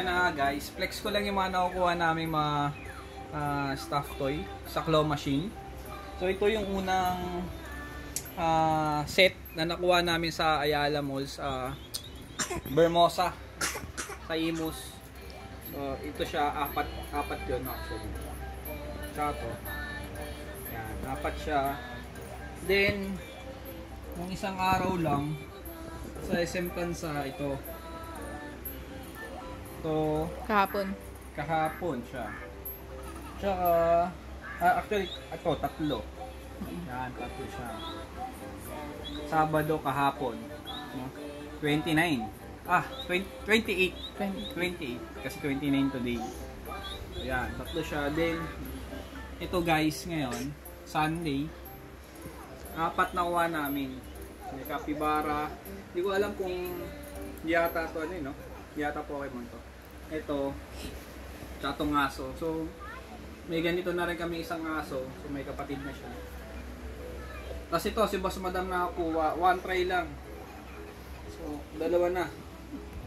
Yan na guys, flex ko lang yung mga nakukuha namin mga stuffed toy sa claw machine. So ito yung unang set na nakuha namin sa Ayala Malls, Bermosa, sa Imus. So ito siya, apat yun actually. Tsaka to. Yan, apat siya. Then, nung isang araw lang, sa SM Tansa, ito. Kahapon siya. Tsaka, actually, ito, tatlo. Yan, tatlo siya. Sabado kahapon. 29. 28. 28. Kasi 29 today. Yan, tatlo siya. Then, ito guys, ngayon, Sunday, 4 na kuha namin. May capybara. Hindi ko alam kung yata to ano, no? Yata Pokemon to. Ito, tsatong aso. So, may ganito na rin kami isang aso. So, may kapatid na siya. Tapos ito, si Boss Madam nakakuha. 1 try lang. So, dalawa na.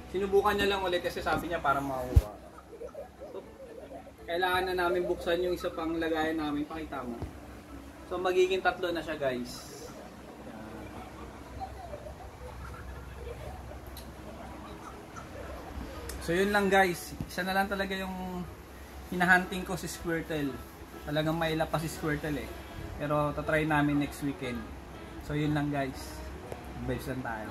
Sinubukan niya lang ulit kasi sabi niya para makuha. So, kailangan na namin buksan yung isa pang lagayan namin. Pakita mo. So, magiging 3 na siya guys. So yun lang guys, isa na lang talaga yung hinahunting ko si Squirtle. Talagang maila pa si Squirtle eh. Pero tatry namin next weekend. So yun lang guys, vibes lang tayo.